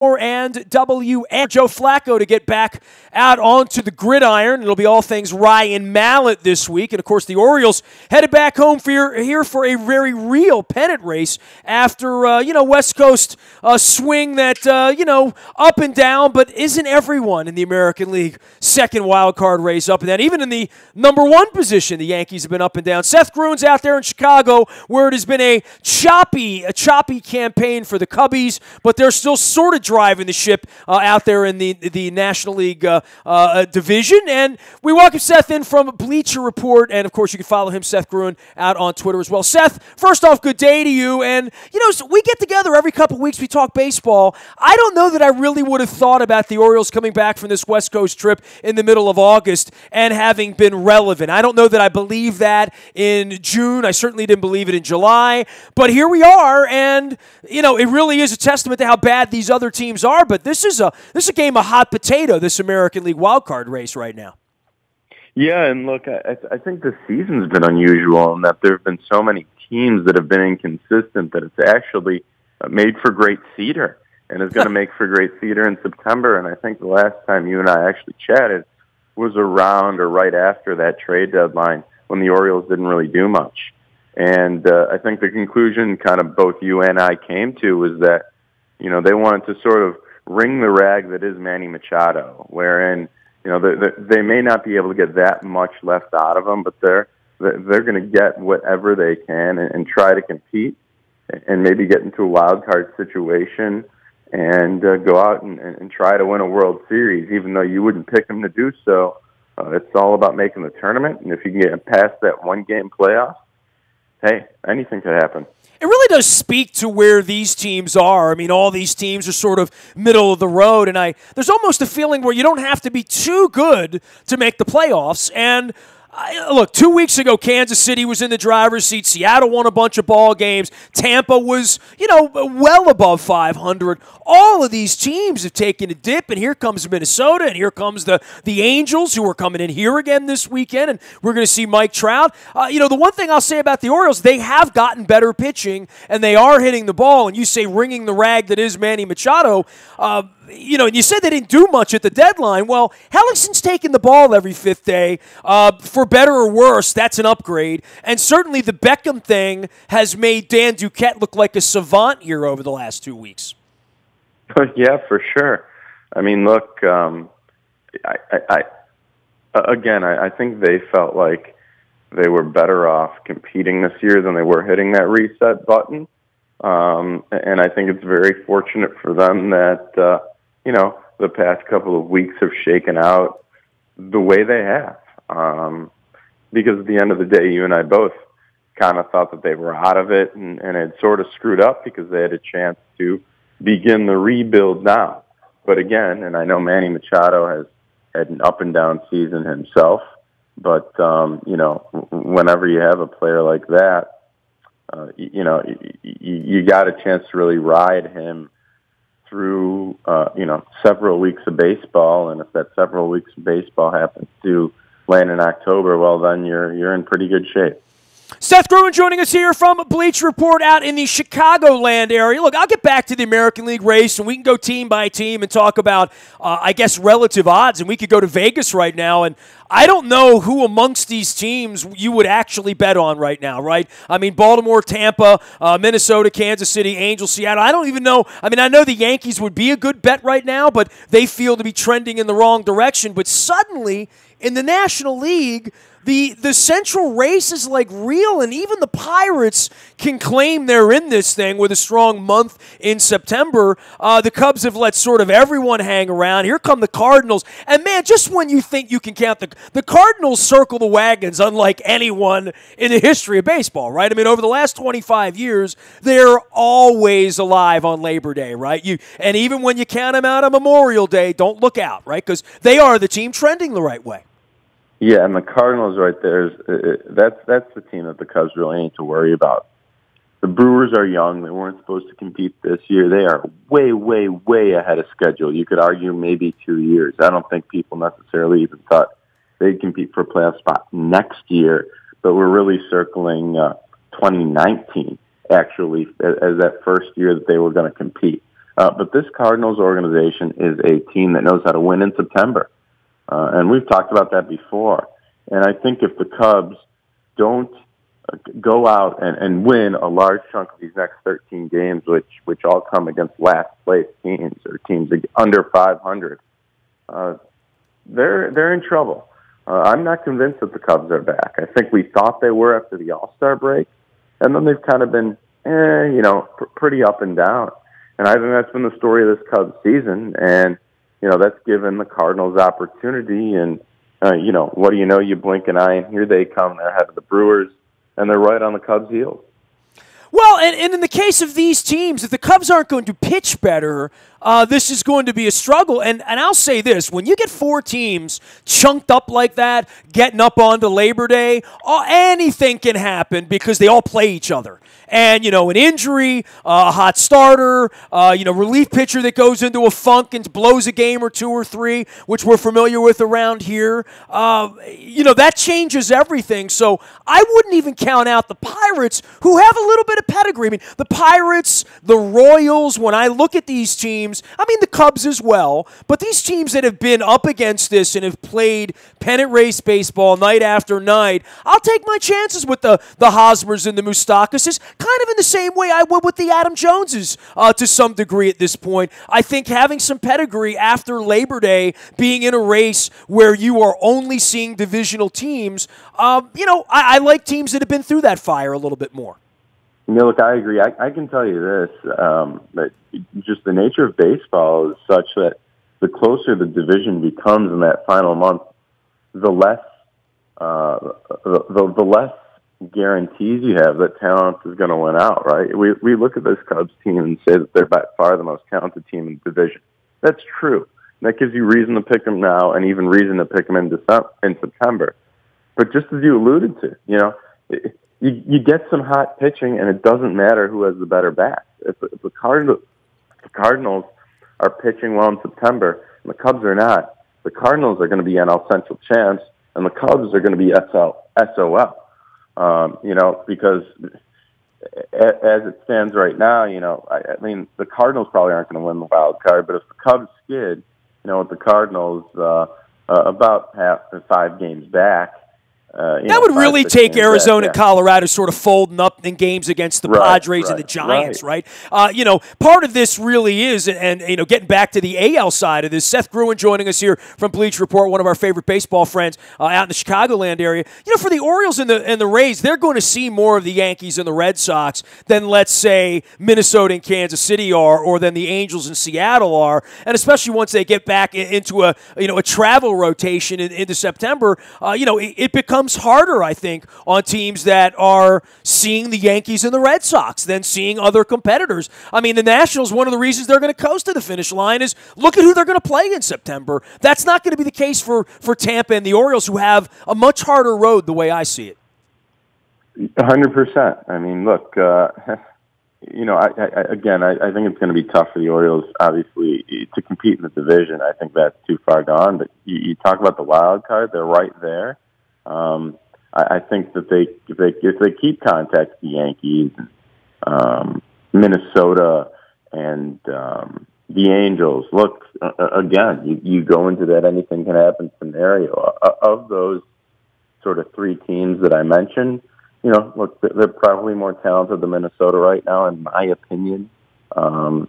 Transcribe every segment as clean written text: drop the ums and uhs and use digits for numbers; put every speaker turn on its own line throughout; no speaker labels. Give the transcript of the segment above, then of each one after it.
And Joe Flacco to get back out onto the gridiron. It'll be all things Ryan Mallett this week. And, of course, the Orioles headed back home here for a very real pennant race after, West Coast swing that, up and down, but isn't everyone in the American League second wild card race up and down? Even in the number one position, the Yankees have been up and down. Seth Grun's out there in Chicago where it has been a choppy campaign for the Cubbies, but they're still sort of driving the ship out there in the National League division. And we welcome Seth in from Bleacher Report, and of course you can follow him, Seth Gruen, out on Twitter as well. Seth, first off, good day to you. And so we get together every couple of weeks, we talk baseball. I don't know that I really would have thought about the Orioles coming back from this West Coast trip in the middle of August and having been relevant. I don't know that I believe that in June. I certainly didn't believe it in July. But here we are, and it really is a testament to how bad these other teams are, but this is a game of hot potato, this American League wildcard race right now.
Yeah, and look, I think the season's been unusual in that there have been so many teams that have been inconsistent that it's actually made for great theater, and is going to make for great theater in September. And I think the last time you and I actually chatted was around or right after that trade deadline when the Orioles didn't really do much. And I think the conclusion kind of both you and I came to was that they wanted to sort of wring the rag that is Manny Machado, wherein, they may not be able to get that much left out of him, but they're going to get whatever they can and try to compete and maybe get into a wild card situation and go out and try to win a World Series, even though you wouldn't pick them to do so. It's all about making the tournament, and if you can get past that one-game playoff, hey, anything could happen.
It really does speak to where these teams are. I mean, all these teams are sort of middle of the road, and there's almost a feeling where you don't have to be too good to make the playoffs. And look, 2 weeks ago, Kansas City was in the driver's seat. Seattle won a bunch of ball games. Tampa was, well above 500. All of these teams have taken a dip, and here comes Minnesota, and here comes the Angels, who are coming in here again this weekend, and we're going to see Mike Trout. The one thing I'll say about the Orioles, they have gotten better pitching, and they are hitting the ball, and you say wringing the rag that is Manny Machado. And you said they didn't do much at the deadline. Well, Hellickson's taking the ball every fifth day. For better or worse, that's an upgrade. And certainly the Beckham thing has made Dan Duquette look like a savant here over the last 2 weeks.
Yeah, for sure. I mean, look, I think they felt like they were better off competing this year than they were hitting that reset button. And I think it's very fortunate for them that, the past couple of weeks have shaken out the way they have. Because at the end of the day, you and I both kind of thought that they were out of it and had sort of screwed up because they had a chance to begin the rebuild now. But again, and I know Manny Machado has had an up and down season himself, but, whenever you have a player like that, you got a chance to really ride him through, several weeks of baseball. And if that several weeks of baseball happens to land in October, well, then you're in pretty good shape.
Seth Gruen joining us here from Bleacher Report out in the Chicagoland area. Look, I'll get back to the American League race, and we can go team by team and talk about, relative odds. And we could go to Vegas right now, and I don't know who amongst these teams you would actually bet on right now, right? I mean, Baltimore, Tampa, Minnesota, Kansas City, Angels, Seattle. I don't even know. I mean, I know the Yankees would be a good bet right now, but they feel to be trending in the wrong direction. But suddenly, in the National League, the central race is like real, and even the Pirates can claim they're in this thing with a strong month in September. The Cubs have let sort of everyone hang around. Here come the Cardinals. And, man, just when you think you can count the Cardinals circle the wagons unlike anyone in the history of baseball, right? I mean, over the last 25 years, they're always alive on Labor Day, right? And even when you count them out on Memorial Day, don't look out, right? Because they are the team trending the right way.
Yeah, and the Cardinals right there, that's the team that the Cubs really need to worry about. The Brewers are young. They weren't supposed to compete this year. They are way, way, way ahead of schedule. You could argue maybe 2 years. I don't think people necessarily even thought they'd compete for a playoff spot next year, but we're really circling 2019, actually, as that first year that they were going to compete. But this Cardinals organization is a team that knows how to win in September. And we've talked about that before. And I think if the Cubs don't go out and win a large chunk of these next 13 games, which all come against last place teams or teams under 500, they're in trouble. I'm not convinced that the Cubs are back. I think we thought they were after the All-Star break, and then they've kind of been, pretty up and down. And I think that's been the story of this Cubs season, and, that's given the Cardinals opportunity, and, what do you know, you blink an eye, and here they come. They're ahead of the Brewers, and they're right on the Cubs' heels.
Well, and in the case of these teams, if the Cubs aren't going to pitch better, this is going to be a struggle. And I'll say this, when you get 4 teams chunked up like that, getting up onto Labor Day, anything can happen because they all play each other. And, an injury, a hot starter, relief pitcher that goes into a funk and blows a game or 2 or 3, which we're familiar with around here, that changes everything. So I wouldn't even count out the Pirates, who have a little bit of pedigree. I mean, the Pirates, the Royals, when I look at these teams, the Cubs as well, but these teams that have been up against this and have played pennant race baseball night after night, I'll take my chances with the Hosmers and the Moustakas, kind of in the same way I would with the Adam Joneses to some degree at this point. I think having some pedigree after Labor Day, being in a race where you are only seeing divisional teams, I like teams that have been through that fire a little bit more.
Look, I agree. I can tell you this, that just the nature of baseball is such that the closer the division becomes in that final month, the less guarantees you have that talent is going to win out, right? We look at this Cubs team and say that they're by far the most talented team in the division. That's true. And that gives you reason to pick them now and even reason to pick them in September. But just as you alluded to, you get some hot pitching, and it doesn't matter who has the better bat. If the Cardinals are pitching well in September, and the Cubs are not, the Cardinals are going to be NL Central champs, and the Cubs are going to be SOL. Because as it stands right now, the Cardinals probably aren't going to win the wild card, but if the Cubs skid, with the Cardinals about 5 games back,
that would really take Arizona and Colorado sort of folding up in games against the Padres and the Giants, right? Part of this really is, and getting back to the AL side of this, Seth Gruen joining us here from Bleach Report, one of our favorite baseball friends out in the Chicagoland area. For the Orioles and the Rays, they're going to see more of the Yankees and the Red Sox than, let's say, Minnesota and Kansas City are, or than the Angels and Seattle are, and especially once they get back into a travel rotation into September, it becomes harder, I think, on teams that are seeing the Yankees and the Red Sox than seeing other competitors. The Nationals, one of the reasons they're going to coast to the finish line is look at who they're going to play in September. That's not going to be the case for Tampa and the Orioles, who have a much harder road the way I see it.
100%. Look, I think it's going to be tough for the Orioles, obviously, to compete in the division. I think that's too far gone. But you talk about the wild card, they're right there. I think that if they keep contact the Yankees, Minnesota, and the Angels, look, again, you go into that anything can happen scenario. Of those sort of 3 teams that I mentioned, look, they're probably more talented than Minnesota right now, in my opinion. The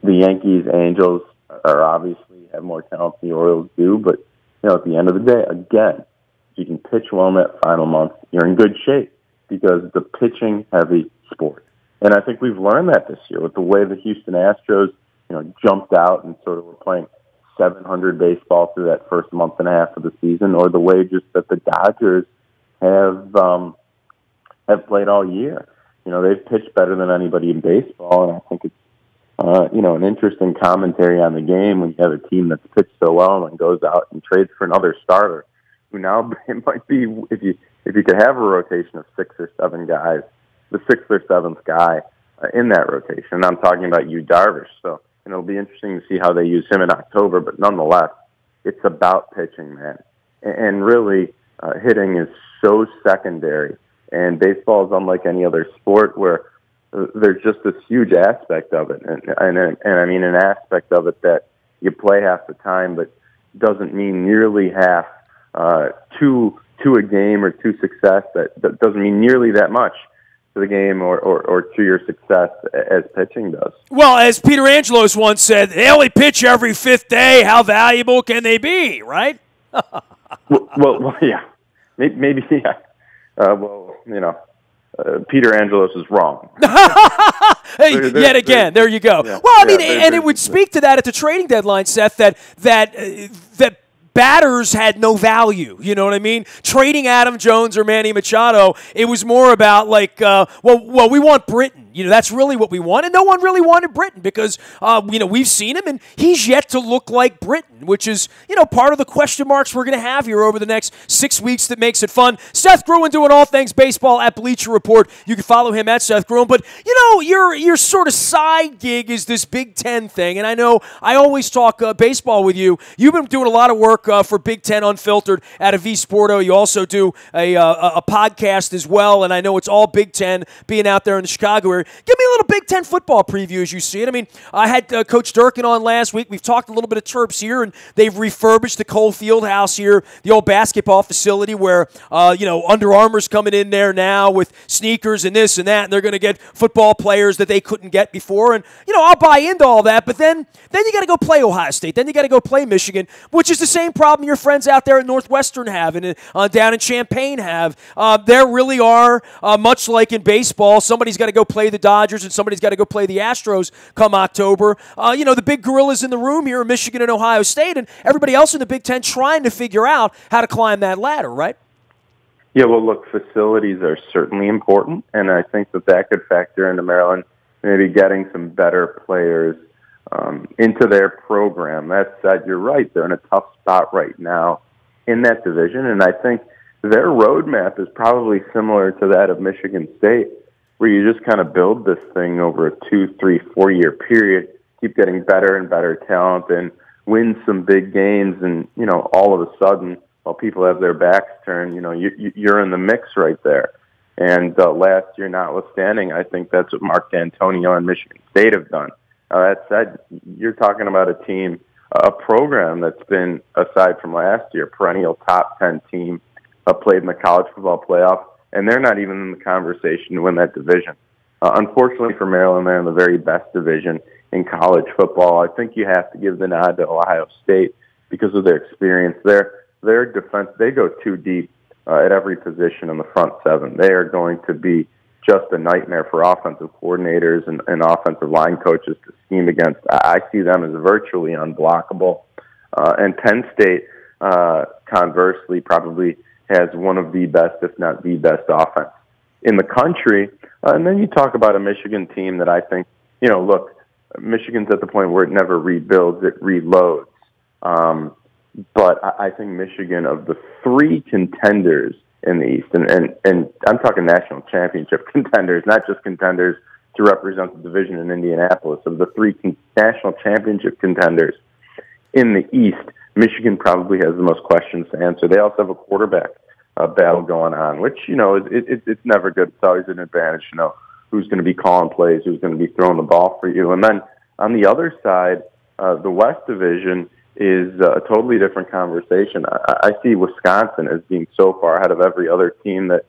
Yankees, Angels are obviously have more talent than the Orioles do, but at the end of the day, again, if you can pitch well in that final month, you're in good shape because it's a pitching-heavy sport. And I think we've learned that this year with the way the Houston Astros, jumped out and sort of were playing 700 baseball through that first month and a half of the season, or the way just that the Dodgers have played all year. They've pitched better than anybody in baseball, and I think it's an interesting commentary on the game when you have a team that's pitched so well and goes out and trades for another starter, who now it might be, if you could have a rotation of 6 or 7 guys, the 6th or 7th guy in that rotation. And I'm talking about Yu Darvish. So it'll be interesting to see how they use him in October. But nonetheless, it's about pitching, man. And really, hitting is so secondary. And baseball is unlike any other sport where there's just this huge aspect of it, and I mean an aspect of it that you play half the time, but doesn't mean nearly half to a game or to success. That doesn't mean nearly that much to the game or to your success as pitching does.
Well, as Peter Angelos once said, they only pitch every fifth day. How valuable can they be, right?
well, yeah. Maybe, yeah. Peter Angelos is wrong.
Hey, yet again, there you go. Yeah, well, I mean, and it would speak to that at the trading deadline, Seth, that batters had no value. You know what I mean? Trading Adam Jones or Manny Machado, it was more about like, well, we want Britton. You know, that's really what we want. And no one really wanted Britton because, we've seen him, and he's yet to look like Britton, which is, part of the question marks we're going to have here over the next 6 weeks that makes it fun. Seth Gruen doing all things baseball at Bleacher Report. You can follow him at Seth Gruen. But, your sort of side gig is this Big Ten thing. And I know I always talk baseball with you. You've been doing a lot of work for Big Ten Unfiltered out of V Sporto. You also do a podcast as well. And I know it's all Big Ten being out there in the Chicago area. Give me a little Big Ten football preview as you see it. I mean, I had Coach Durkin on last week. We've talked a little bit of Terps here, and they've refurbished the Cole Fieldhouse here, the old basketball facility where, Under Armour's coming in there now with sneakers and this and that, and they're going to get football players that they couldn't get before. And, I'll buy into all that, but then you got to go play Ohio State. Then you got to go play Michigan, which is the same problem your friends out there at Northwestern have and down in Champaign have. There really are, much like in baseball, somebody's got to go play the Dodgers and somebody's got to go play the Astros come October. The big gorillas in the room here are Michigan and Ohio State, and everybody else in the Big Ten trying to figure out how to climb that ladder, right?
Yeah, well, look, facilities are certainly important, and I think that could factor into Maryland maybe getting some better players into their program. That said, you're right. They're in a tough spot right now in that division, and I think their roadmap is probably similar to that of Michigan State, where you just kind of build this thing over a 2, 3, 4-year period, keep getting better and better talent, and win some big games, and, all of a sudden, while people have their backs turned, you're in the mix right there. And last year notwithstanding, I think that's what Mark D'Antonio and Michigan State have done. That said, you're talking about a team, a program that's been, aside from last year, perennial top 10 team, played in the college football playoff, and they're not even in the conversation to win that division. Unfortunately for Maryland, they're in the very best division in college football. I think you have to give the nod to Ohio State because of their experience. Their defense, they go too deep at every position in the front seven. They are going to be just a nightmare for offensive coordinators and offensive line coaches to scheme against. I see them as virtually unblockable. And Penn State, conversely, probably has one of the best, if not the best, offense in the country. And then you talk about a Michigan team that I think, look, Michigan's at the point where it never rebuilds, it reloads. But I think Michigan, of the 3 contenders in the East, and I'm talking national championship contenders, not just contenders to represent the division in Indianapolis, of the 3 national championship contenders in the East, Michigan probably has the most questions to answer. They also have a quarterback battle going on, which, it's never good. It's always an advantage to know who's going to be calling plays, who's going to be throwing the ball for you. And then on the other side, the West Division is a totally different conversation. I see Wisconsin as being so far ahead of every other team that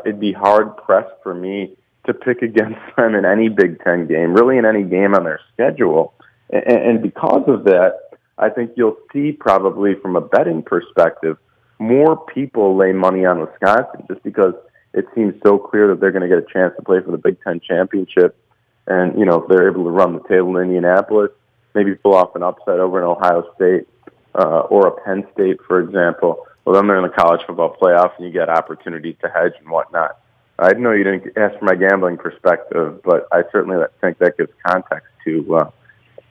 it'd be hard-pressed for me to pick against them in any Big Ten game, really in any game on their schedule. And because of that, I think you'll see probably from a betting perspective, more people lay money on Wisconsin just because it seems so clear that they're going to get a chance to play for the Big Ten championship. And, if they're able to run the table in Indianapolis, maybe pull off an upset over in Ohio State or a Penn State, for example, well, then they're in the college football playoff and you get opportunities to hedge and whatnot. I know you didn't ask for my gambling perspective, but I certainly think that gives context to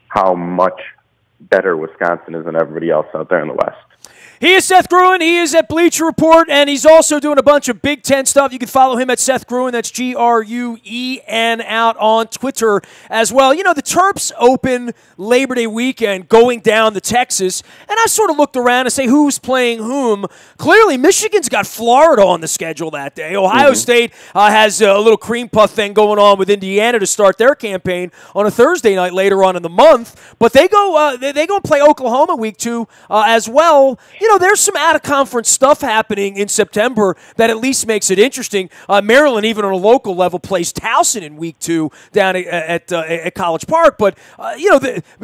how much better Wisconsin is than everybody else out there in the West.
He is Seth Gruen. He is at Bleacher Report, and he's also doing a bunch of Big Ten stuff. You can follow him at Seth Gruen. That's Gruen out on Twitter as well. You know, the Terps open Labor Day weekend going down to Texas, and I sort of looked around and say who's playing whom. Clearly, Michigan's got Florida on the schedule that day. Ohio State has a little cream puff thing going on with Indiana to start their campaign on a Thursday night later on in the month. But they go and play Oklahoma week 2 as well. You know, there's some out-of-conference stuff happening in September that at least makes it interesting. Maryland, even on a local level, plays Towson in week 2 down at College Park. But, you know,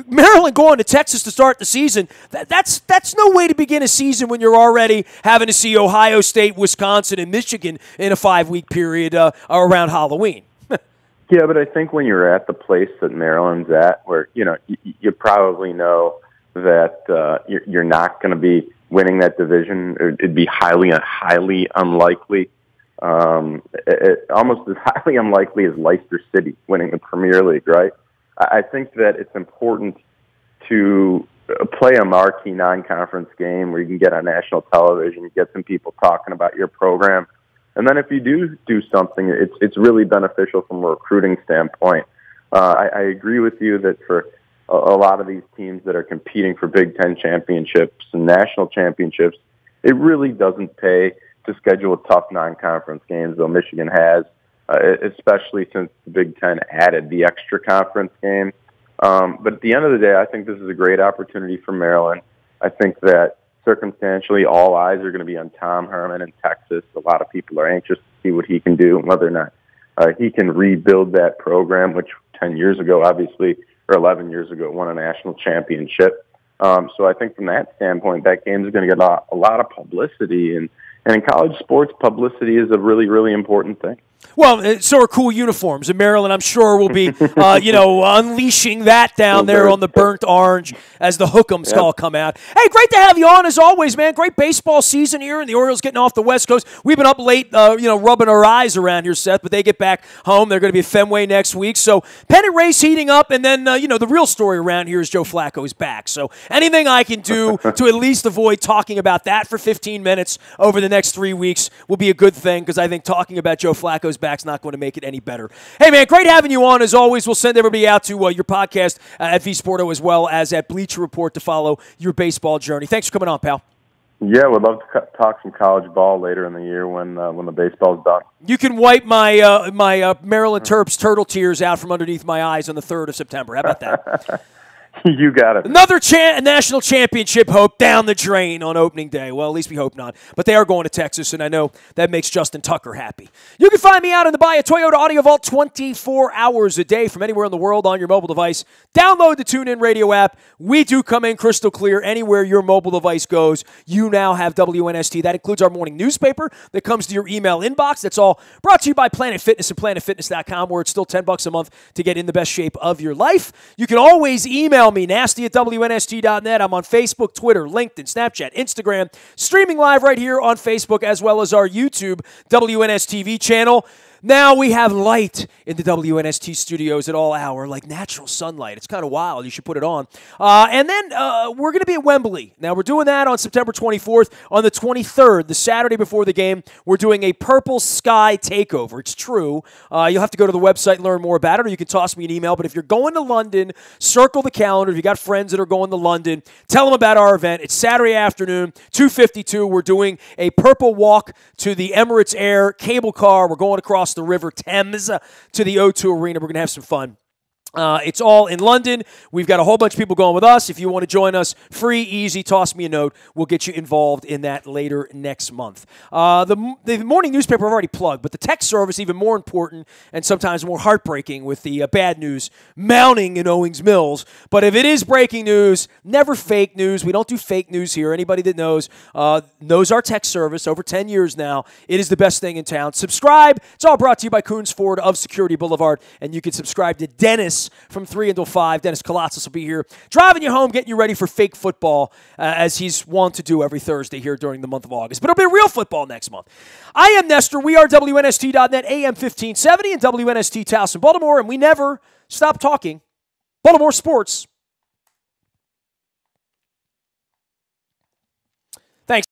Maryland going to Texas to start the season, that's no way to begin a season when you're already having to see Ohio State, Wisconsin, and Michigan in a 5-week period around Halloween.
Yeah, but I think when you're at the place that Maryland's at, where, you know, you probably know that you're not going to be winning that division, or it'd be highly unlikely, almost as highly unlikely as Leicester City winning the Premier League, right? I think that it's important to play a marquee non-conference game where you can get on national television, get some people talking about your program. And then if you do something, it's really beneficial from a recruiting standpoint. I agree with you that for a lot of these teams that are competing for Big Ten championships and national championships, it really doesn't pay to schedule tough non-conference games, though Michigan has, especially since the Big Ten added the extra conference game. But at the end of the day, I think this is a great opportunity for Maryland. I think that circumstantially, all eyes are going to be on Tom Herman in Texas. A lot of people are anxious to see what he can do and whether or not he can rebuild that program, which 10 years ago, obviously, or 11 years ago, won a national championship. So I think from that standpoint, that game is going to get a lot of publicity. And in college sports, publicity is a really, really important thing.
Well, so are cool uniforms. And Maryland, I'm sure, will be, unleashing that down there on the burnt orange as the Hook'ems all come out. Hey, great to have you on as always, man. Great baseball season here, and the Orioles getting off the West Coast. We've been up late, rubbing our eyes around here, Seth, but they get back home. They're going to be at Fenway next week. So pennant race heating up, and then, the real story around here is Joe Flacco is back. So anything I can do to at least avoid talking about that for 15 minutes over the next 3 weeks will be a good thing, because I think talking about Joe Flacco's back's not going to make it any better. Hey, man, great having you on as always. We'll send everybody out to your podcast at VSporto as well as at Bleacher Report to follow your baseball journey. Thanks for coming on, pal.
Yeah, we'd love to talk some college ball later in the year when the baseball's done.
You can wipe my Maryland Terps turtle tears out from underneath my eyes on the 3rd of September. How about that?
You got it.
Another national championship hope down the drain on opening day. Well, at least we hope not. But they are going to Texas, and I know that makes Justin Tucker happy. You can find me out in the Buy a Toyota Audio Vault 24 hours a day from anywhere in the world on your mobile device. Download the TuneIn Radio app. We do come in crystal clear anywhere your mobile device goes. You now have WNST. That includes our morning newspaper that comes to your email inbox. That's all brought to you by Planet Fitness and PlanetFitness.com, where it's still $10 a month to get in the best shape of your life. You can always email me, nasty at WNST.net. I'm on Facebook, Twitter, LinkedIn, Snapchat, Instagram, streaming live right here on Facebook, as well as our YouTube WNSTV channel. Now we have light in the WNST studios at all hour, like natural sunlight. It's kind of wild. You should put it on. And then we're going to be at Wembley. Now, we're doing that on September 24th. On the 23rd, the Saturday before the game, we're doing a Purple Sky Takeover. It's true. You'll have to go to the website and learn more about it, or you can toss me an email. But if you're going to London, circle the calendar. If you got friends that are going to London, tell them about our event. It's Saturday afternoon, 2:52. We're doing a purple walk to the Emirates Air cable car. We're going across the River Thames to the O2 Arena. We're going to have some fun. It's all in London. We've got a whole bunch of people going with us. If you want to join us, free, easy, toss me a note. We'll get you involved in that later next month. The morning newspaper I've already plugged, but the text service even more important and sometimes more heartbreaking with the bad news mounting in Owings Mills. But if it is breaking news, never fake news. We don't do fake news here. Anybody that knows our text service over 10 years now. It is the best thing in town. Subscribe. It's all brought to you by Coons Ford of Security Boulevard, and you can subscribe to Dennis from 3 until 5. Dennis Colossus will be here driving you home, getting you ready for fake football as he's wont to do every Thursday here during the month of August. But it'll be real football next month. I am Nestor. We are WNST.net, AM 1570, and WNST Towson, Baltimore, and we never stop talking Baltimore sports.